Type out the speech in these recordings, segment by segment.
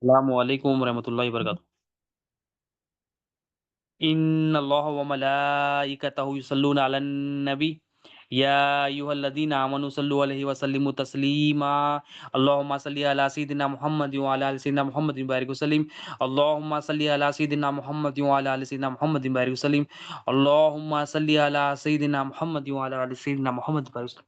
السلام علیکم ورحمۃ اللہ وبرکاتہ۔ ان اللہ و ملائکتہ یصلون علی النبی یا ایھا الذین آمنوا صلوا علیہ وسلموا تسلیما اللهم صل علی سیدنا محمد وعلی آل سیدنا محمد وبارک وسلم اللهم صل علی سیدنا محمد وعلی آل سیدنا محمد وبارک وسلم اللهم صل علی سیدنا محمد وعلی آل سیدنا محمد وبارک وسلم۔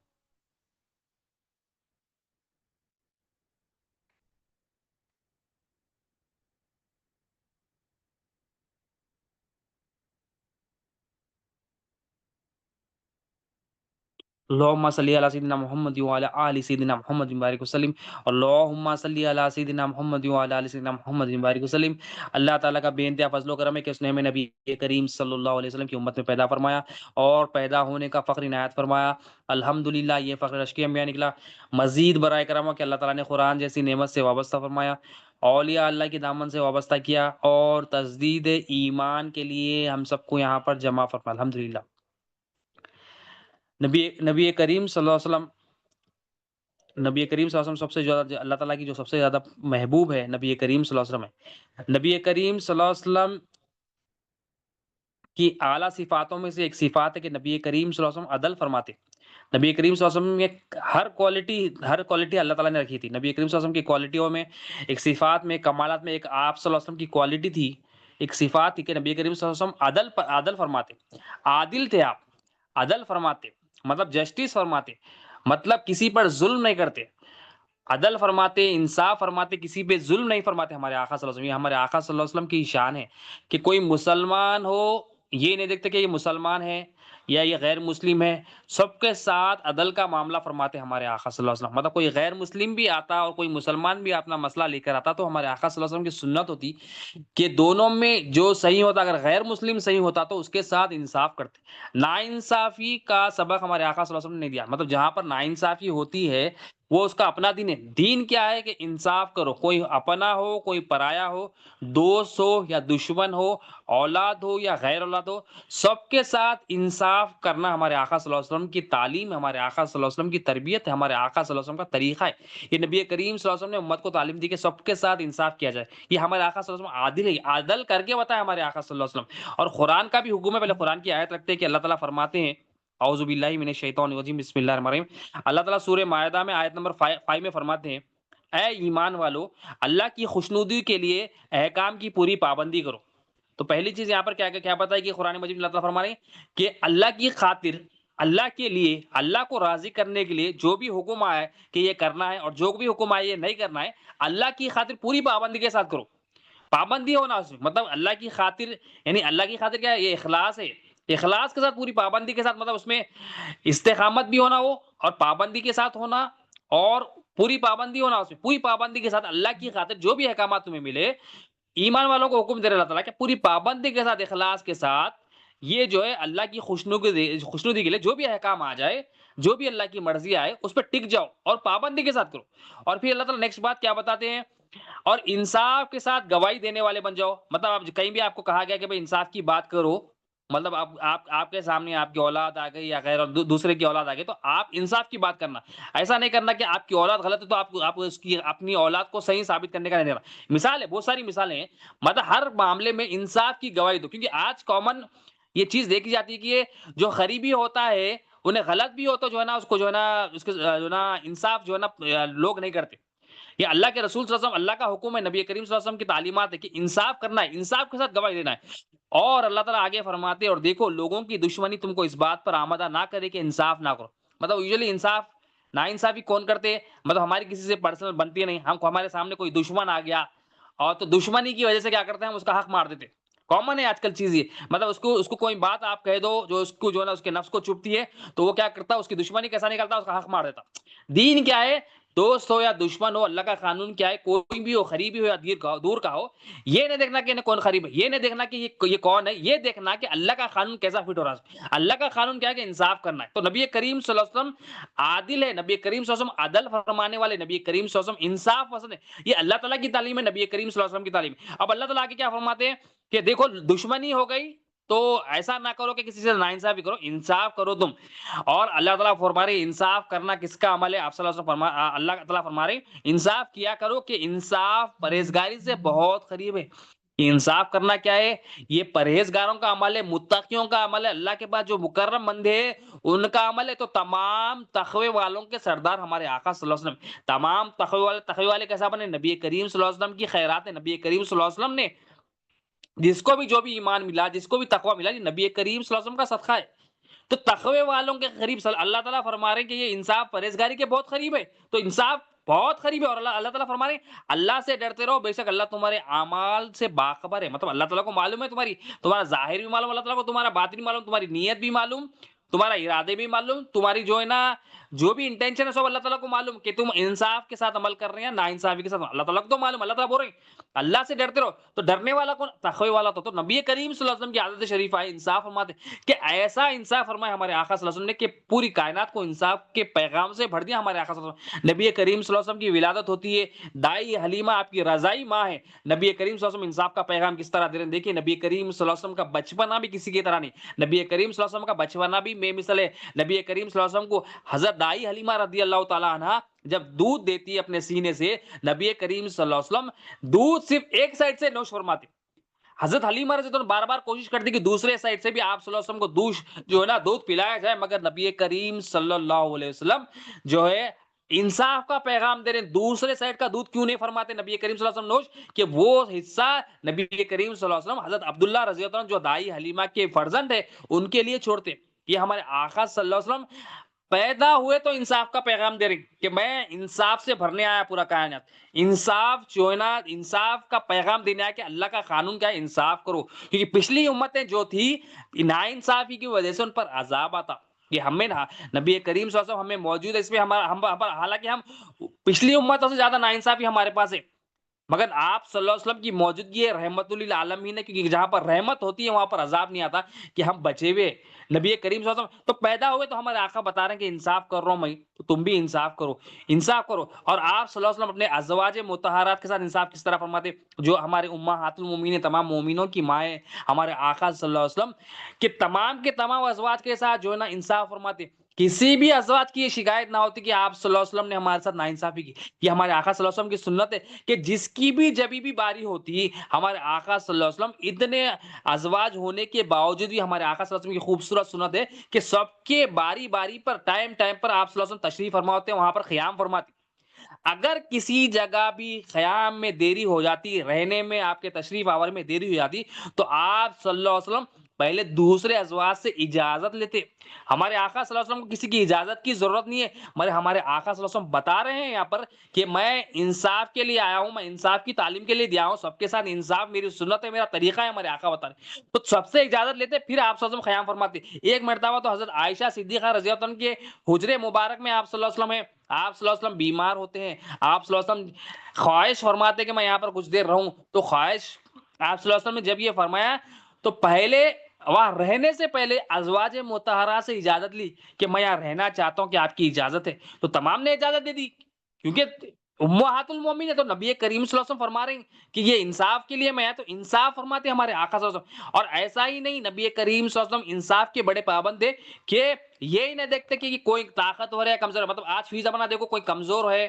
اللهم صل على سيدنا محمد وعلى آل سيدنا محمد وبارك وسلم اللهم صل على سيدنا محمد وعلى آل سيدنا محمد وبارك وسلم۔ اللہ تعالیٰ کا بے انتہا فضل و کرم ہے کہ اس نے ہمیں نبی کریم صلی اللہ علیہ وسلم کی امت میں پیدا فرمایا اور پیدا ہونے کا فخر عنایت فرمایا۔ الحمدللہ یہ فخر رشکی انبیاء نکلا۔ مزید برائے کرم ہو کہ اللہ تعالیٰ نے قرآن جیسی نعمت سے وابستہ فرمایا، اولیاء اللہ کے دامن سے وابستہ کیا اور تجدید ایمان کے لیے ہم سب کو یہاں پر جمع فرمایا۔ الحمدللہ نبی کریم صلی اللہ علیہ وسلم نبی کریم صلی اللہ علیہ وسلم سب سے زیادہ اللہ تعالیٰ کی جو سب سے زیادہ محبوب ہے نبی کریم صلی اللہ علیہ وسلم ہے۔ نبی کریم صلی اللہ علیہ وسلم کی اعلیٰ صفاتوں میں سے ایک صفات ہے کہ نبی کریم صلی اللہ علیہ وسلم عدل فرماتے۔ نبی کریم صلی اللہ علیہ وسلم میں ہر کوالٹی اللہ تعالیٰ نے رکھی تھی۔ نبی کریم صلی اللہ علیہ وسلم کی کوالٹیوں میں، ایک صفات میں، کمالات میں، ایک آپ صلی اللہ علیہ وسلم کی کوالٹی تھی، ایک صفات تھی کہ نبی کریم صلی اللہ علیہ وسلم عدل فرماتے، عادل تھے آپ، عدل فرماتے مطلب جسٹس فرماتے، مطلب کسی پر ظلم نہیں کرتے، عدل فرماتے، انصاف فرماتے، کسی پہ ظلم نہیں فرماتے۔ ہمارے آقا صلی اللہ علیہ وسلم، یہ ہمارے آقا صلی اللہ علیہ وسلم کی شان ہے کہ کوئی مسلمان ہو یہ نہیں دیکھتے کہ یہ مسلمان ہے یا یہ غیر مسلم ہے، سب کے ساتھ عدل کا معاملہ فرماتے ہمارے آقا صلی اللہ علیہ وسلم۔ مطلب کوئی غیر مسلم بھی آتا اور کوئی مسلمان بھی اپنا مسئلہ لے کر آتا تو ہمارے آقا صلی اللہ علیہ وسلم کی سنت ہوتی کہ دونوں میں جو صحیح ہوتا، اگر غیر مسلم صحیح ہوتا تو اس کے ساتھ انصاف کرتے۔ ناانصافی کا سبق ہمارے آقا صلی اللہ علیہ وسلم نے نہیں دیا، مطلب جہاں پر ناانصافی ہوتی ہے وہ اس کا اپنا دین ہے۔ دین کیا ہے کہ انصاف کرو، کوئی اپنا ہو کوئی پرایا ہو، دوست ہو یا دشمن ہو، اولاد ہو یا غیر اولاد ہو، سب کے ساتھ انصاف کرنا ہمارے آقا صلی اللہ علیہ وسلم کی تعلیم ہے، ہمارے آقا صلی اللہ علیہ وسلم کی تربیت ہے، ہمارے آقا صلی اللہ علیہ وسلم کا طریقہ ہے۔ یہ نبی کریم صلی اللہ علیہ وسلم نے امت کو تعلیم دی کہ سب کے ساتھ انصاف کیا جائے۔ یہ ہمارے آقا صلی اللہ علیہ وسلم عادل ہے، عدل کر کے بتایا ہمارے آقا صلی اللہ علیہ وسلم۔ اور قرآن کا بھی حکم ہے، پہلے قرآن کی آیت رکھتے ہیں کہ اللہ تعالیٰ فرماتے ہیں اعوذ باللہ من الشیطان الرجیم بسم اللہ الرحمن الرحیم۔ اللہ تعالیٰ سورہ مائدہ میں آیت نمبر 5 میں فرماتے ہیں اے ایمان والو، اللہ کی خوشنودی کے لیے احکام کی پوری پابندی کرو۔ تو پہلی چیز یہاں پر کیا پتہ ہے کہ قرآن مجید میں اللہ تعالیٰ فرما رہے ہیں کہ اللہ کی خاطر، اللہ کے لیے، اللہ کو راضی کرنے کے لیے جو بھی حکم آیا ہے کہ یہ کرنا ہے اور جو بھی حکم آیا یہ نہیں کرنا ہے، اللہ کی خاطر پوری پابندی کے ساتھ کرو۔ پابندی ہونا اس میں مطلب اللہ کی خاطر، یعنی اللہ کی خاطر کیا ہے؟ یہ اخلاص ہے، اخلاص کے ساتھ پوری پابندی کے ساتھ، مطلب اس میں استقامت بھی ہونا ہو اور پابندی کے ساتھ ہونا اور پوری پابندی ہونا، اس میں پوری پابندی کے ساتھ اللہ کی خاطر جو بھی احکامات تمہیں ملے، ایمان والوں کو حکم دے رہا اللہ تعالیٰ کہ پوری پابندی کے ساتھ، اخلاص کے ساتھ، یہ جو ہے اللہ کی خوشنودی کے لیے جو بھی احکام آ جائے، جو بھی اللہ کی مرضی آئے اس پہ ٹک جاؤ اور پابندی کے ساتھ کرو۔ اور پھر اللہ تعالیٰ نیکسٹ بات کیا بتاتے ہیں؟ اور انصاف کے ساتھ گواہی دینے والے بن جاؤ۔ مطلب آپ کہیں بھی آپ کو کہا گیا کہ بھئی انصاف کی بات کرو، مطلب آپ کے سامنے آپ کی اولاد آ گئی یا غیر دوسرے کی اولاد آ گئی تو آپ انصاف کی بات کرنا، ایسا نہیں کرنا کہ آپ کی اولاد غلط ہے تو آپ اس کی اپنی اولاد کو صحیح ثابت کرنے کا نہیں دینا۔ مثال ہے، بہت ساری مثالیں ہیں، مطلب ہر معاملے میں انصاف کی گواہی دو، کیونکہ آج کامن یہ چیز دیکھی جاتی ہے کہ یہ جو غریبی ہوتا ہے انہیں غلط بھی ہو تو جو ہے نا اس کو جو ہے نا اس کے جو ہے نا انصاف جو ہے نا لوگ نہیں کرتے۔ یہ اللہ کے رسول صلی اللہ علیہ وسلم، اللہ کا حکم ہے، نبی کریم صلی اللہ علیہ وسلم کی تعلیمات ہے کہ انصاف کرنا ہے، انصاف کے ساتھ گواہی دینا ہے۔ اور اللہ تعالیٰ آگے فرماتے ہیں اور دیکھو لوگوں کی دشمنی تم کو اس بات پر آمادہ نہ کرے کہ انصاف نہ کرو۔ مطلب یوزلی انصاف نا انصافی کون کرتے ہیں؟ مطلب ہماری کسی سے پرسنل بنتی ہے نہیں، ہمارے سامنے کوئی دشمن آ گیا اور تو دشمنی کی وجہ سے کیا کرتے ہیں، ہم اس کا حق مار دیتے۔ کامن ہے آج کل چیز یہ، مطلب اس کو کوئی بات آپ کہہ دو جو اس کو جو ہے نا اس کے نفس کو چبھتی ہے تو وہ کیا کرتا ہے، اس کی دشمنی کیسا نکلتا ہے، اس کا حق مار دیتا۔ دین کیا ہے؟ دوست ہو یا دشمن ہو، اللہ کا قانون کیا ہے؟ کوئی بھی ہو، قریبی ہو یا دور کا ہو، یہ نہیں دیکھنا کہ کون قریب ہے، یہ نہیں دیکھنا کہ یہ کون ہے، یہ دیکھنا کہ اللہ کا قانون کیسا فٹ ہو رہا ہے۔ اللہ کا قانون کیا ہے کہ انصاف کرنا ہے۔ تو نبی کریم صلی اللہ علیہ وسلم عادل ہے، نبی کریم صلی اللہ علیہ وسلم عدل فرمانے والے، نبی کریم صلی اللہ علیہ وسلم انصاف پسند ہے۔ یہ اللہ تعالیٰ کی تعلیم ہے، نبی کریم صلی اللہ علیہ وسلم کی تعلیم۔ اب اللہ تعالیٰ آگے کیا فرماتے ہیں کہ دیکھو دشمنی ہو گئی تو ایسا نہ کرو کہ کسی سے ناانصافی کرو، انصاف کرو تم۔ اور اللہ تعالیٰ فرما رہے انصاف کرنا کس کا عمل ہے؟ آپ صلی اللہ علیہ وسلم اللہ تعالیٰ فرما رہے انصاف کیا کرو کہ انصاف پرہیزگاری سے بہت قریب ہے۔ انصاف کرنا کیا ہے؟ یہ پرہیزگاروں کا عمل ہے، متقیوں کا عمل ہے، اللہ کے پاس جو مکرم بندے ہیں ان کا عمل ہے۔ تو تمام تقوی والوں کے سردار ہمارے آقا صلی اللہ علیہ وسلم، تمام تقوی والے کیسا بنے؟ نبی کریم صلی اللہ علیہ وسلم کی خیرات ہے، نبی کریم صلی اللہ علیہ وسلم نے جس کو بھی جو بھی ایمان ملا، جس کو بھی تقوی ملا، یہ نبی کریم صلی اللہ علیہ وسلم کا صدقہ ہے۔ تو تقوی والوں کے قریب اللہ تعالیٰ فرما رہے ہیں کہ یہ انصاف پرہیزگاری کے بہت قریب ہے۔ تو انصاف بہت قریب ہے، اور اللہ تعالیٰ فرما رہے ہیں اللہ سے ڈرتے رہو، بے شک اللہ تمہارے اعمال سے باخبر ہے۔ مطلب اللہ تعالیٰ کو معلوم ہے تمہارا ظاہر بھی معلوم، اللہ تعالیٰ کو تمہارا باطن بھی معلوم، تمہاری نیت بھی معلوم، تمہارا ارادے بھی معلوم، تمہاری جو ہے نا جو بھی انٹینشن ہے سب اللہ تعالیٰ کو معلوم کہ تم انصاف کے ساتھ عمل کر رہے ہیں نا انصافی کے ساتھ، اللہ تعالیٰ کو تو معلوم۔ اللہ تعالیٰ بول رہے ہیں اللہ سے ڈرتے رہو۔ تو ڈرنے والا کون؟ تقوی والا۔ تو نبی کریم صلی اللہ علیہ وسلم کی عادت شریف ہے انصاف فرماتے کہ ایسا انصاف فرمائے ہمارے آقا صلی اللہ علیہ وسلم نے کہ پوری کائنات کو انصاف کے پیغام سے بھر دیا ہمارے آقا صلی اللہ علیہ وسلم۔ نبی کریم صلی اللہ علیہ وسلم کی ولادت ہوتی ہے، دائی حلیمہ آپ کی رضائی ماں ہے، نبی کریم صلی اللہ علیہ وسلم انصاف کا پیغام کس طرح دے رہے ہیں دیکھیے۔ نبی کریم صلی اللہ علیہ وسلم کا بچپنا بھی کسی کی طرح نہیں، نبی کریم صلی اللہ علیہ وسلم کا بچپنا بھی بے مثل ہے۔ نبی کریم صلی اللہ علیہ وسلم کو حضرت دائی حلیمہ رضی اللہ تعالیٰ عنہا جب دودھ دیتی ہے اپنے سینے سے، نبی کریم صلی اللہ علیہ وسلم دودھ صرف ایک سائڈ سے نوش فرماتے، حضرت حلیمہ رضی اللہ عنہا بار بار کوشش کرتی کہ دوسرے سائڈ سے بھی آپ صلی اللہ علیہ وسلم کو جو ہے نا دودھ پلایا جائے، مگر نبی کریم صلی اللہ علیہ وسلم جو ہے انصاف کا پیغام دے رہے ہیں، دوسرے سائڈ کا دودھ کیوں نہیں فرماتے نبی کریم صلی اللہ علیہ وسلم نوش، کہ وہ حصہ نبی کریم صلی اللہ علیہ وسلم حضرت عبداللہ رضی اللہ عنہ جو دائی حلیمہ کے فرزند ہے ان کے لیے چھوڑتے۔ یہ ہمارے آقا صلی اللہ علیہ وسلم پیدا ہوئے تو انصاف کا پیغام دے رہے کہ میں انصاف سے بھرنے آیا پورا کائنات، انصاف جو ہے نا انصاف کا پیغام دینے آیا کہ اللہ کا قانون کیا ہے؟ انصاف کرو، کیونکہ پچھلی امتیں جو تھی ناانصافی کی وجہ سے ان پر عذاب آتا۔ یہ ہمیں نبی کریم صلی اللہ علیہ وسلم ہمیں موجود ہے، اس میں حالانکہ ہم پچھلی امتوں سے زیادہ ناانصافی ہمارے پاس ہے، مگر آپ صلی اللہ علیہ وسلم کی موجودگی ہے رحمت للعالمین ہے، کیونکہ جہاں پر رحمت ہوتی ہے وہاں پر عذاب نہیں آتا، کہ ہم بچے ہوئے نبی کریم صلی اللہ علیہ وسلم تو پیدا ہوئے تو ہمارے آقا بتا رہے ہیں کہ انصاف کر رہا ہوں میں، تو تم بھی انصاف کرو، انصاف کرو۔ اور آپ صلی اللہ علیہ وسلم اپنے ازواج مطہرات کے ساتھ انصاف کس طرح فرماتے؟ جو ہمارے امہات المومنین تمام مومنوں کی مائیں ہمارے آقا صلی اللہ علیہ وسلم کہ تمام کے تمام ازواج کے ساتھ جو ہے نا انصاف فرماتے، کسی بھی ازواج کی یہ شکایت نہ ہوتی کہ آپ صلی اللہ علیہ وسلم نے ہمارے ساتھ ناانصافی کی۔ یہ ہمارے آقا صلی اللہ علیہ وسلم کی سنت ہے کہ جس کی بھی جبھی بھی باری ہوتی ہمارے آقا صلی اللہ علیہ وسلم اتنے ازواج ہونے کے باوجود بھی ہمارے آقا صلی اللہ علیہ وسلم کی خوبصورت سنت ہے کہ سب کے باری باری پر ٹائم پر آپ صلی اللہ علیہ وسلم تشریف فرما ہوتے ہیں، وہاں پر قیام فرماتے۔ اگر کسی جگہ بھی قیام میں دیری ہو جاتی، رہنے میں آپ کے تشریف آور میں دیری ہو جاتی، تو آپ صلی اللہ علیہ وسلم پہلے دوسرے ازواج سے اجازت لیتے۔ ہمارے آقا صلی اللہ علیہ وسلم کو کسی کی اجازت کی ضرورت نہیں ہے، مگر ہمارے آقا صلی اللہ علیہ وسلم بتا رہے ہیں یہاں پر کہ میں انصاف کے لیے آیا ہوں، میں انصاف کی تعلیم کے لیے دیا ہوں، سب کے ساتھ انصاف میری سنت ہے، میرا طریقہ ہے، ہمارے آقا بتا رہے ہیں۔ تو سب سے اجازت لیتے، پھر آپ صلی اللہ علیہ وسلم قیام فرماتے۔ ایک مرتبہ تو حضرت عائشہ صدیقہ رضی اللہ عنہ کے حجرے مبارک میں آپ صلی اللہ علیہ وسلم ہے، آپ صلی اللہ علیہ وسلم بیمار ہوتے ہیں، آپ صلی اللہ علیہ وسلم خواہش فرماتے کہ میں یہاں پر کچھ دیر رہوں، تو خواہش آپ صلی اللہ علیہ وسلم نے جب یہ فرمایا تو پہلے وہاں رہنے سے پہلے ازواج مطہرات سے اجازت لی کہ میں یہاں رہنا چاہتا ہوں کہ آپ کی اجازت ہے، تو تمام نے اجازت دے دی، کیونکہ امہات المومنین ہے، تو نبی کریم صلی اللہ علیہ وسلم فرما رہے ہیں کہ یہ انصاف کے لیے میں ہے، تو انصاف فرماتے ہمارے آقا صلی اللہ علیہ وسلم۔ اور ایسا ہی نہیں، نبی کریم صلی اللہ علیہ وسلم انصاف کے بڑے پابند تھے کہ یہی نہ دیکھتے کہ کوئی طاقتور ہے کمزور ہے، مطلب آج فی زمانہ دیکھو کوئی کمزور ہے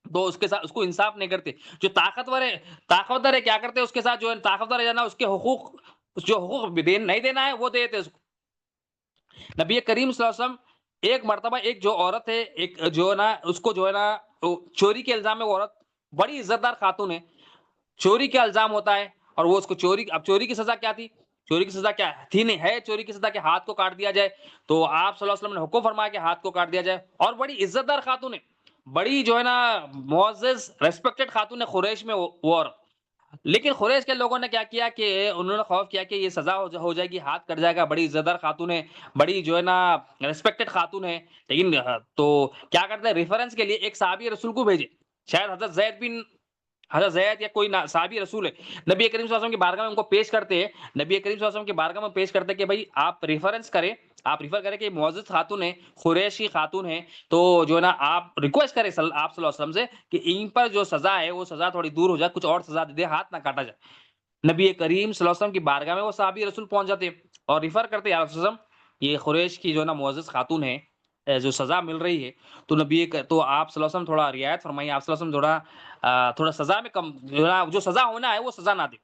تو اس کے ساتھ اس کو انصاف نہیں کرتے، جو طاقتور ہے کیا کرتے اس کے ساتھ جو ہے طاقتور ہے نا اس کے حقوق جو حقوق نہیں دینا ہے وہ دیتے اس کو۔ نبی کریم صلی اللہ علیہ وسلم ایک مرتبہ ایک جو عورت ہے، ایک جو ہے نا اس کو جو ہے نا چوری کے الزام میں، وہ عورت بڑی عزت دار خاتون ہے، چوری کا الزام ہوتا ہے اور وہ اس کو اب چوری کی سزا کیا تھی؟ چوری کی سزا کیا تھی؟ نہیں ہے چوری کی سزا کہ ہاتھ کو کاٹ دیا جائے، تو آپ صلی اللہ علیہ وسلم نے حکم فرمایا کہ ہاتھ کو کاٹ دیا جائے، اور بڑی عزت دار خاتون ہے، بڑی جو ہے نا معزز ریسپیکٹڈ خاتون ہے قریش میں وہ عورت۔ لیکن قریش کے لوگوں نے کیا کیا کہ انہوں نے خوف کیا کہ یہ سزا ہو جائے گی، ہاتھ کٹ جائے گا، بڑی عزت دار خاتون ہے، بڑی جو ہے نا ریسپیکٹڈ خاتون ہے، لیکن تو کیا کرتے ہیں ریفرنس کے لیے ایک صحابی رسول کو بھیجے، شاید حضرت زید یا کوئی صحابی رسول ہے، نبی کریم صلی اللہ علیہ وسلم کی بارگاہ میں ان کو پیش کرتے ہیں، نبی کریم صلی اللہ علیہ وسلم کی بارگاہ میں پیش کرتے ہیں کہ بھائی آپ ریفر کریں کہ معزز خاتون ہے، قریشی خاتون ہے، تو جو ہے نا آپ ریکویسٹ کریں آپ صلی اللہ علیہ وسلم سے کہ ان پر جو سزا ہے وہ سزا تھوڑی دور ہو جائے، کچھ اور سزا دے دے، ہاتھ نہ کاٹا جائے۔ نبی کریم صلی اللہ علیہ وسلم کی بارگاہ میں وہ صحابی رسول پہنچ جاتے اور ریفر کرتے یا رسول اللہ، یہ قریش کی جو ہے نا معزز خاتون ہے، جو سزا مل رہی ہے، تو تو آپ صلی اللہ علیہ وسلم تھوڑا رعایت فرمائیے، آپ صلی اللہ علیہ وسلم تھوڑا سزا میں کم، جو سزا ہونا ہے وہ سزا نہ دے۔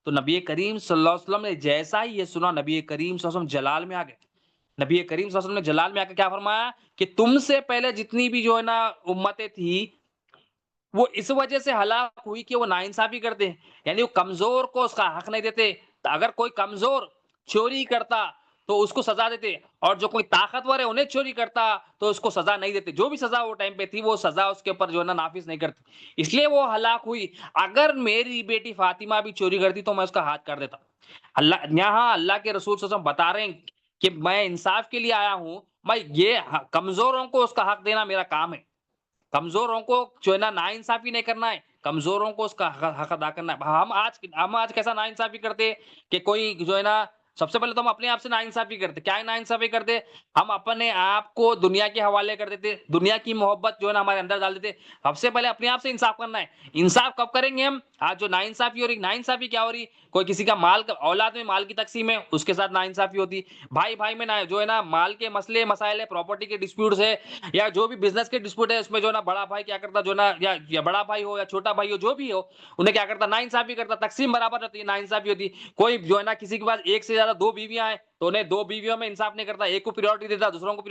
تو نبی کریم صلی اللہ علیہ وسلم نے جیسا ہی یہ سنا، نبی کریم صلی اللہ علیہ وسلم جلال میں آ گئے۔ نبی کریم صلی اللہ علیہ وسلم نے جلال میں آ کے کیا فرمایا کہ تم سے پہلے جتنی بھی جو ہے نا امتیں تھی، وہ اس وجہ سے ہلاک ہوئی کہ وہ ناانصافی کرتے ہیں، یعنی وہ کمزور کو اس کا حق نہیں دیتے۔ اگر کوئی کمزور چوری کرتا تو اس کو سزا دیتے، اور جو کوئی طاقتور ہے انہیں چوری کرتا تو اس کو سزا نہیں دیتے، جو بھی سزا وہ ٹائم پہ تھی وہ سزا اس کے اوپر جو ہے نا نافذ نہیں کرتی، اس لیے وہ ہلاک ہوئی۔ اگر میری بیٹی فاطمہ بھی چوری کرتی تو میں اس کا ہاتھ کر دیتا۔ یہاں اللہ کے رسول صلی اللہ علیہ وسلم بتا رہے ہیں کہ میں انصاف کے لیے آیا ہوں، میں یہ کمزوروں کو اس کا حق دینا میرا کام ہے، کمزوروں کو جو ہے نا ناانصافی نہیں کرنا ہے، کمزوروں کو اس کا حق ادا کرنا ہے۔ ہم آج کیسا ناانصافی کرتے کہ کوئی جو ہے نا، سب سے پہلے تو ہم اپنے آپ سے ناانصافی کرتے، کیا ناانصافی کرتے؟ ہم اپنے آپ کو دنیا کے حوالے کر دیتے، دنیا کی محبت جو ہے نا ہمارے اندر ڈال دیتے۔ سب سے پہلے اپنے آپ سے انصاف کرنا ہے۔ انصاف کب کریں گے ہم؟ آج جو ناانصافی ہو رہی، ناانصافی کیا ہو رہی؟ کوئی کسی کا مال، اولاد میں مال کی تقسیم ہے، اس کے ساتھ ناانصافی ہوتی، بھائی بھائی میں جو ہے نا مال کے مسئلے مسائل ہے، پراپرٹی کے ڈسپیوٹس ہے، یا جو بھی بزنس کے ڈسپیوٹ ہے، اس میں جو ہے نا بڑا بھائی کیا کرتا جو ہے نا، یا بڑا بھائی ہو یا چھوٹا بھائی ہو، جو بھی ہو، انہیں کیا کرتا ناانصافی کرتا، تقسیم برابر رہتی ہے، ناانصافی ہوتی۔ کوئی جو ہے نا کسی کے پاس ایک سے زیادہ دو بیویاں ہیں تو انہیں دو بیویوں میں انصاف نہیں کرتا، ایک کو پریورٹی دیتا، دوسروں کو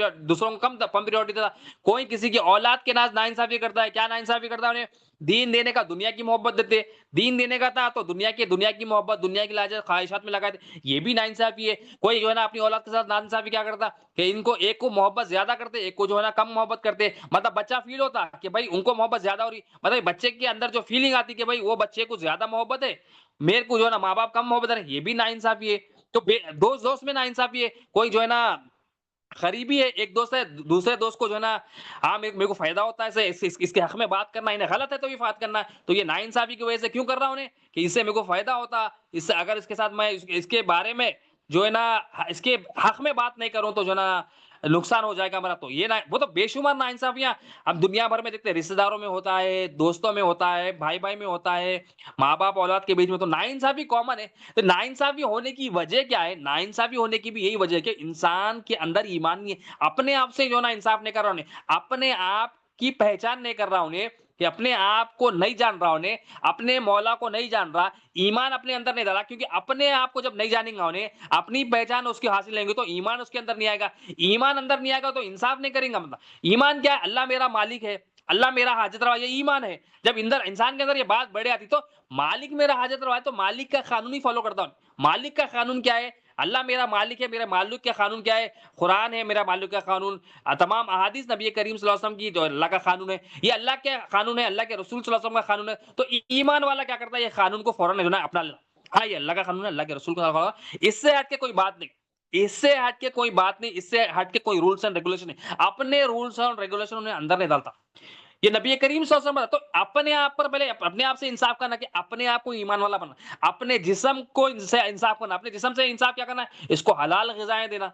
کم پریورٹی دیتا۔ کوئی کسی کی اولاد کے ناز ناانصافی کرتا ہے، کیا ناانصافی کرتا ہے؟ انہیں دین دینے کا دنیا کی محبت دیتے، دین دینے کا تھا تو دنیا کی محبت، دنیا کی لالچ خواہشات میں لگاتے، یہ بھی ناانصافی ہے۔ کوئی جو ہے نا اپنی اولاد کے ساتھ ناانصافی کیا کرتا کہ ان کو ایک کو محبت زیادہ کرتے، ایک کو جو ہے نا کم محبت کرتے، مطلب بچہ فیل ہوتا کہ بھائی ان کو محبت زیادہ ہو رہی، مطلب بچے کے اندر جو فیلنگ آتی کہ بھائی وہ بچے کو زیادہ محبت ہے، میرے کو جو ہے نا ماں باپ کم محبت ہے، یہ بھی ناانصافی ہے۔ تو دوست دوست میں ناانصافی ہے، کوئی جو ہے نا قریبی ہے، ایک دوست ہے، دوسرے دوست کو جو ہے نا، ہاں میرے کو فائدہ ہوتا ہے اس کے حق میں بات کرنا، انہیں غلط ہے تو بھی بات کرنا ہے، تو یہ ناانصافی کی وجہ سے کیوں کر رہا ہوں انہیں کہ اس سے میرے کو فائدہ ہوتا، اس سے اگر اس کے ساتھ میں اس کے بارے میں جو ہے نا اس کے حق میں بات نہیں کروں تو جو ہے نا نقصان ہو جائے گا ہمارا، تو یہ وہ تو بے شمار ناانصافیاں ہم دنیا بھر میں دیکھتے ہیں، رشتہ داروں میں ہوتا ہے، دوستوں میں ہوتا ہے، بھائی بھائی میں ہوتا ہے، ماں باپ اولاد کے بیچ میں، تو ناانصافی کامن ہے۔ تو ناانصافی ہونے کی وجہ کیا ہے؟ ناانصافی ہونے کی بھی یہی وجہ ہے کہ انسان کے اندر ایمان نہیں ہے، اپنے آپ سے جو نا انصاف نہیں کر رہا انہیں، اپنے آپ کی پہچان نہیں کر رہا انہیں، کہ اپنے آپ کو نہیں جان رہا انہیں، اپنے مولا کو نہیں جان رہا، ایمان اپنے اندر نہیں ڈالا، کیونکہ اپنے آپ کو جب نہیں جانیں گا انہیں، اپنی پہچان اس کی حاصل لیں گے تو ایمان اس کے اندر نہیں آئے گا، ایمان اندر نہیں آئے گا تو انصاف نہیں کریں گا۔ مطلب ایمان کیا ہے؟ اللہ میرا مالک ہے، اللہ میرا حاجت روا، یہ ایمان ہے۔ جب انسان کے اندر یہ بات بڑھے آتی تو مالک میرا حاجت روا ہے تو مالک کا قانون ہی فالو کرتا ہوں۔ مالک کا قانون کیا ہے؟ اللہ میرا مالک ہے، میرے مالک کا قانون کیا ہے؟ قرآن ہے میرا مالک کا قانون، تمام احادیث نبی کریم صلی اللہ علیہ وسلم کی جو اللہ کا قانون ہے، یہ اللہ کے قانون ہے، اللہ کے رسول صلی اللہ علیہ وسلم کا قانون ہے۔ تو ایمان والا کیا کرتا ہے؟ یہ قانون کو فوراً جو ہے نا اپنا لینا، ہاں یہ اللہ کا قانون ہے، اللہ کے رسول کا قانون ہے، اس سے ہٹ کے کوئی بات نہیں، اس سے ہٹ کے کوئی بات نہیں، اس سے ہٹ کے کوئی رولس اینڈ ریگولیشن نہیں، اپنے رولس اینڈ ریگولیشن انہیں اندر نہیں ڈالتا۔ یہ نبی کریم صلی اللہ علیہ وسلم، تو اپنے آپ پر پہلے اپنے آپ سے انصاف کرنا، کہ اپنے آپ کو ایمان والا بننا، اپنے جسم کو انصاف کرنا، اپنے جسم سے انصاف کیا کرنا ہے؟ اس کو حلال غذائیں دینا،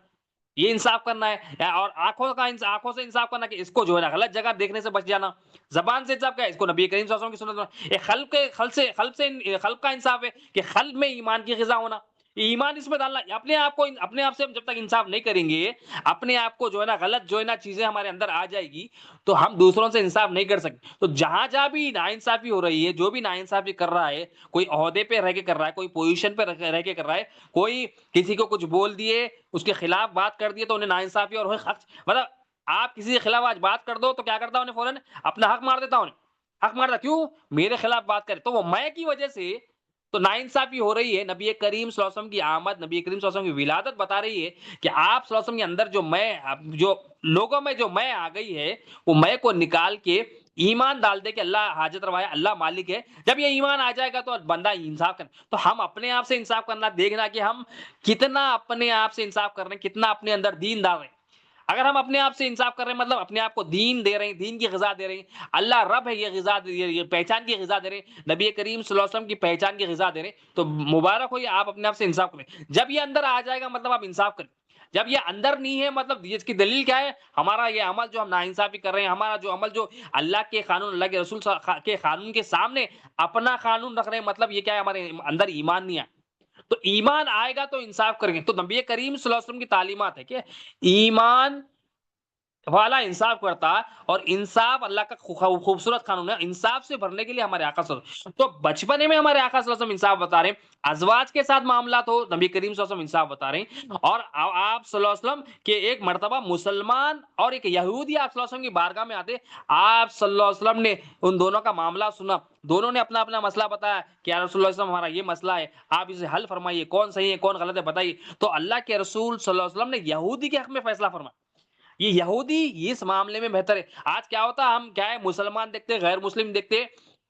یہ انصاف کرنا ہے، اور آنکھوں سے انصاف کرنا کہ اس کو جو ہے نا غلط جگہ دیکھنے سے بچ جانا، زبان سے انصاف کیا ہے؟ اس کو نبی کریم صلی اللہ علیہ وسلم کی سنت، ایک خلق کا انصاف ہے کہ خلق میں ایمان کی غذا ہونا، ایمان اس میں ڈالنا، اپنے آپ سے ہم جب تک انصاف نہیں کریں گے، اپنے آپ کو جو ہے نا غلط جو ہے نا چیزیں ہمارے اندر آ جائے گی تو ہم دوسروں سے انصاف نہیں کر سکتے۔ تو جہاں جہاں بھی ناانصافی ہو رہی ہے، جو بھی ناانصافی کر رہا ہے، کوئی عہدے پہ رہ کے کر رہا ہے، کوئی پوزیشن پہ رہ کے کر رہا ہے، کوئی کسی کو کچھ بول دیے، اس کے خلاف بات کر دیے تو انہیں ناانصافی اور حق، مطلب آپ کسی کے خلاف آج بات کر دو تو کیا کرتا انہیں فوراً اپنا حق مار دیتا، انہیں حق مارتا، کیوں؟ میرے خلاف بات کرے تو وہ میں کی وجہ سے تو ناانصافی ہو رہی ہے۔ نبی کریم صلی اللہ علیہ وسلم کی آمد، نبی کریم صلی اللہ علیہ وسلم کی ولادت بتا رہی ہے کہ آپ صلی اللہ علیہ وسلم کے اندر جو لوگوں میں جو میں آ گئی ہے، وہ میں کو نکال کے ایمان ڈال دے کہ اللہ حاجت روا ہے، اللہ مالک ہے۔ جب یہ ایمان آ جائے گا تو بندہ انصاف کر، تو ہم اپنے آپ سے انصاف کرنا، دیکھنا کہ ہم کتنا اپنے آپ سے انصاف کر رہے ہیں، کتنا اپنے اندر دین ڈال رہے ہیں۔ اگر ہم اپنے آپ سے انصاف کر رہے ہیں، مطلب اپنے آپ کو دین دے رہے ہیں، دین کی غذا دے رہے ہیں، اللہ رب ہے، یہ غذا یہ پہچان کی غذا دے رہے ہیں، نبی کریم صلی اللہ علیہ وسلم کی پہچان کی غذا دے رہے ہیں، تو مبارک ہو یہ، آپ اپنے آپ سے انصاف کریں۔ جب یہ اندر آ جائے گا مطلب آپ انصاف کریں۔ جب یہ اندر نہیں ہے مطلب اس کی دلیل کیا ہے؟ ہمارا یہ عمل جو ہم ناانصافی کر رہے ہیں، ہمارا جو عمل جو اللہ کے قانون، اللہ کے رسول کے قانون کے سامنے اپنا قانون رکھ رہے ہیں، مطلب یہ کیا ہے؟ ہمارے اندر ایمان نہیں ہے۔ تو ایمان آئے گا تو انصاف کریں گے۔ تو نبی کریم صلی اللہ علیہ وسلم کی تعلیمات ہے کہ ایمان والا انصاف کرتا، اور انصاف اللہ کا خوبصورت قانون ہے، انصاف سے بھرنے کے لیے ہمارے آقا صلی اللہ علیہ وسلم، تو بچپنے میں ہمارے آقا صلی اللہ علیہ وسلم انصاف بتا رہے ہیں، ازواج کے ساتھ معاملات ہو نبی کریم صلی اللہ علیہ وسلم انصاف بتا رہے ہیں، اور آپ صلی اللہ علیہ وسلم کے ایک مرتبہ مسلمان اور ایک یہودی آپ صلی اللہ علیہ وسلم کی بارگاہ میں آتے، آپ صلی اللہ علیہ وسلم نے ان دونوں کا معاملہ سنا، دونوں نے اپنا اپنا مسئلہ بتایا کہ یا رسول اللہ صلی اللہ علیہ وسلم ہمارا یہ مسئلہ ہے، آپ اسے حل فرمائیے، کون صحیح ہے کون غلط ہے بتائیے۔ تو اللہ کے رسول صلی اللہ علیہ وسلم نے یہودی کے حق میں فیصلہ فرمایا۔ یہ یہودی اس معاملے میں بہتر ہے۔ آج کیا ہوتا ہے، ہم کیا ہے مسلمان دیکھتے، غیر مسلم دیکھتے،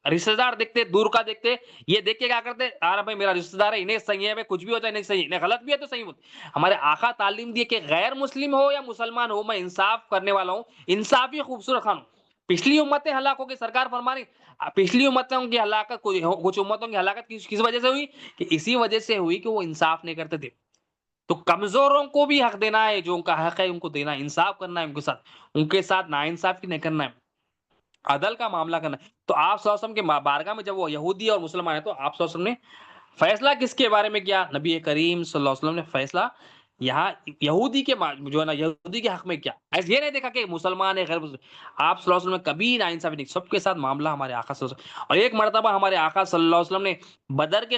رشتہ دار دیکھتے، دور کا دیکھتے، یہ دیکھ کے کیا کرتے، بھائی میرا رشتہ دار ہے، انہیں صحیح ہے، کچھ بھی ہوتا ہے انہیں صحیح، انہیں غلط بھی ہے تو صحیح ہوتا۔ ہمارے آقا تعلیم دیے کہ غیر مسلم ہو یا مسلمان ہو، میں انصاف کرنے والا ہوں، انصافی خوبصورت خان ہوں۔ پچھلی امتیں ہلاک ہو گئی، سرکار فرما رہی پچھلی امتوں کی ہلاکت، کچھ امتوں کی ہلاکت کس وجہ سے ہوئی؟ کہ اسی وجہ سے ہوئی کہ وہ انصاف نہیں کرتے تھے۔ تو کمزوروں کو بھی حق دینا ہے، جو ان کا حق ہے ان کو دینا ہے، انصاف کرنا ہے ان کے ساتھ ناانصافی نہیں کرنا ہے، عدل کا معاملہ کرنا ہے۔ تو آپ صلی اللہ علیہ وسلم کے بارگاہ میں جب وہ یہودی اور مسلمان ہیں، تو آپ صلی اللہ علیہ وسلم نے فیصلہ کس کے بارے میں کیا؟ نبی کریم صلی اللہ علیہ وسلم نے فیصلہ یہاں یہودی کے جو ہے نا یہودی کے حق میں کیا، ایسے یہ نہیں دیکھا کہ مسلمان ہے غیر مسلم۔ آپ صلی اللہ علیہ وسلم نے کبھی ناانصافی نہیں، سب کے ساتھ معاملہ ہمارے آقا صلی اللہ علیہ وسلم۔ اور ایک مرتبہ ہمارے آقا صلی اللہ علیہ وسلم نے بدر کے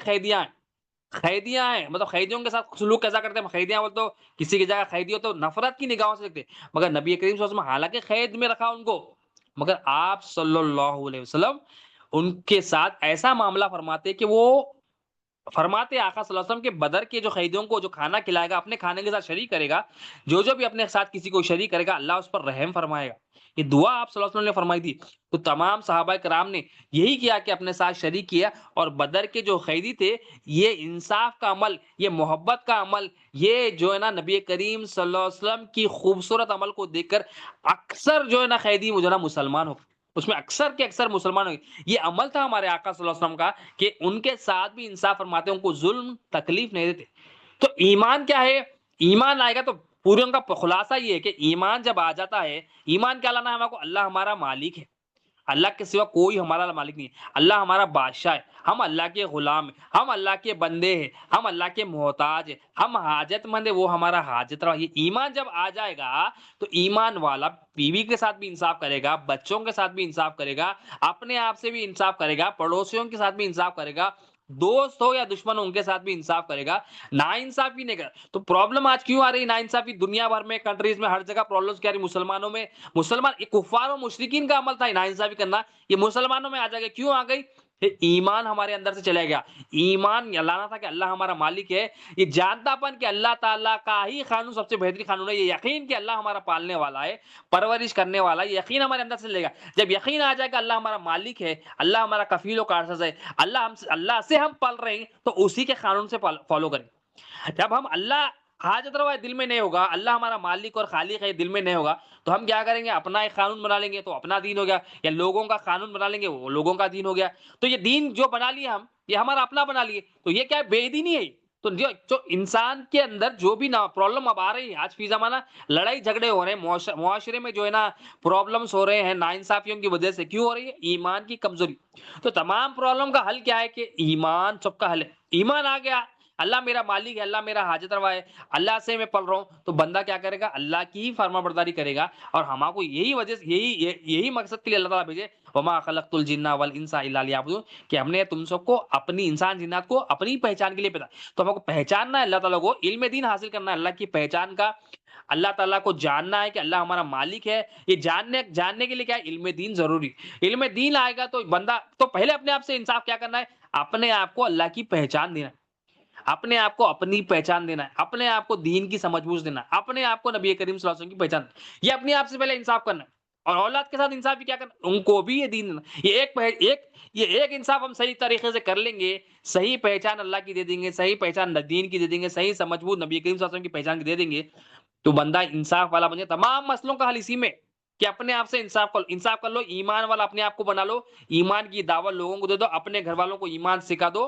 قیدیاں ہیں مطلب قیدیوں کے ساتھ سلوک کیسا کرتے ہیں؟ قیدیاں بولتے تو کسی کی جگہ قیدی ہو تو نفرت کی نگاہوں سے دیکھتے، مگر نبی کریم صلی اللہ علیہ وسلم حالانکہ قید میں رکھا ان کو، مگر آپ صلی اللہ علیہ وسلم ان کے ساتھ ایسا معاملہ فرماتے کہ وہ فرماتے آقا صلی اللہ علیہ وسلم کے بدر کے جو قیدیوں کو جو کھانا کھلائے گا، اپنے کھانے کے ساتھ شریک کرے گا، جو بھی اپنے ساتھ کسی کو شریک کرے گا، اللہ اس پر رحم فرمائے گا۔ یہ دعا آپ صلی اللہ علیہ وسلم نے فرمائی تھی۔ تو تمام صحابہ کرام نے یہی کیا کہ اپنے ساتھ شریک کیا، اور بدر کے جو قیدی تھے، یہ انصاف کا عمل، یہ محبت کا عمل، یہ جو ہے نا نبی کریم صلی اللہ علیہ وسلم کی خوبصورت عمل کو دیکھ کر اکثر جو ہے نا قیدی جو ہے نا مسلمان ہو، اس میں اکثر کے اکثر مسلمان ہو گئے۔ یہ عمل تھا ہمارے آقا صلی اللہ علیہ وسلم کا کہ ان کے ساتھ بھی انصاف فرماتے، ان کو ظلم تکلیف نہیں دیتے۔ تو ایمان کیا ہے؟ ایمان آئے گا تو پورے ان کا خلاصہ یہ ہے کہ ایمان جب آ جاتا ہے، ایمان کیا لانا ہے ہمارے کو؟ اللہ ہمارا مالک ہے، اللہ کے سوا کوئی ہمارا مالک نہیں ہے، اللہ ہمارا بادشاہ ہے، ہم اللہ کے غلام ہیں، ہم اللہ کے بندے ہیں، ہم اللہ کے محتاج ہیں، ہم حاجت مند ہیں، وہ ہمارا حاجت روا۔ یہ ایمان جب آ جائے گا تو ایمان والا بیوی کے ساتھ بھی انصاف کرے گا، بچوں کے ساتھ بھی انصاف کرے گا، اپنے آپ سے بھی انصاف کرے گا، پڑوسیوں کے ساتھ بھی انصاف کرے گا، دوست ہو یا دشمن ہو ان کے ساتھ بھی انصاف کرے گا، نا انصافی نہیں کرے۔ تو پرابلم آج کیوں آ رہی ہے نا انصافی؟ دنیا بھر میں کنٹریز میں ہر جگہ پرابلمز کیا رہی؟ مسلمانوں میں، یہ کفار و مشرکین کا عمل تھا ناانصافی کرنا، یہ مسلمانوں میں آ جائے گا۔ کیوں آ گئی؟ ایمان ہمارے اندر سے چلا گیا۔ ایمان لانا تھا کہ اللہ ہمارا مالک ہے، یہ جانتا پن کہ اللہ تعالیٰ کا ہی قانون سب سے بہترین قانون ہے، یہ یقین کہ اللہ ہمارا پالنے والا ہے، پرورش کرنے والا ہے، یہ یقین ہمارے اندر سے لے گا۔ جب یقین آ جائے گا اللہ ہمارا مالک ہے، اللہ ہمارا کفیل و کارساز ہے، اللہ سے ہم پل رہے ہیں، تو اسی کے قانون سے فالو کریں۔ جب ہم اللہ حاجت روا دل میں نہیں ہوگا، اللہ ہمارا مالک اور خالق ہے دل میں نہیں ہوگا، تو ہم کیا کریں گے؟ اپنا ایک قانون بنا لیں گے تو اپنا دین ہو گیا، یا لوگوں کا قانون بنا لیں گے وہ لوگوں کا دین ہو گیا۔ تو یہ دین جو بنا لیا ہم، یہ ہمارا اپنا بنا لیے، تو یہ کیا ہے؟ بے دینی ہے۔ تو جو انسان کے اندر جو بھی نا پرابلم اب آ رہی ہے، آج فی زمانہ لڑائی جھگڑے ہو رہے ہیں، معاشرے میں جو ہے نا پرابلمس ہو رہے ہیں ناانصافیوں کی وجہ سے، کیوں ہو رہی ہے؟ ایمان کی کمزوری۔ تو تمام پرابلم کا حل کیا ہے؟ کہ ایمان سب کا حل ہے۔ ایمان آ گیا، اللہ میرا مالک ہے، اللہ میرا حاجت روا ہے، اللہ سے میں پل رہا ہوں، تو بندہ کیا کرے گا؟ اللہ کی ہی فرما برداری کرے گا۔ اور ہمارے کو یہی وجہ سے یہی مقصد کے لیے اللہ تعالیٰ بھیجے، وما خلقت الجن والانس الا لیعبدون، کہ ہم نے تم سب کو اپنی انسان جنات کو اپنی پہچان کے لیے پیدا، تو ہم کو پہچاننا ہے اللہ تعالیٰ کو، علم دین حاصل کرنا ہے اللہ کی پہچان کا، اللہ تعالیٰ کو جاننا ہے کہ اللہ ہمارا مالک ہے۔ یہ جاننے کے لیے کیا ہے؟ علم دین ضروری۔ علم دین آئے گا تو بندہ تو پہلے اپنے آپ سے انصاف کیا کرنا ہے؟ اپنے آپ کو اللہ کی پہچان دینا ہے، اپنے آپ کو اپنی پہچان دینا ہے، اپنے آپ کو دین کی سمجھ بوجھ دینا ہے، اپنے آپ کو نبی کریم صلی اللہ علیہ وسلم کی پہچان دینا ہے۔ یہ اپنے آپ سے پہلے انصاف کرنا ہے، اور اولاد کے ساتھ انصاف بھی کیا کرنا؟ ان کو بھی یہ دین دینا۔ یہ ایک انصاف ہم صحیح طریقے سے کر لیں گے، صحیح پہچان اللہ کی دے دیں گے، صحیح پہچان دین کی دے دیں گے، صحیح سمجھ بوجھ نبی کریم صلی اللہ علیہ وسلم کی پہچان کی دے دیں گے، تو بندہ انصاف والا بن جائے۔ تمام مسئلوں کا حل اسی میں کہ اپنے آپ سے انصاف کر لو، ایمان والا اپنے آپ کو بنا لو، ایمان کی دعوت لوگوں کو دے دو، اپنے گھر والوں کو ایمان سکھا دو،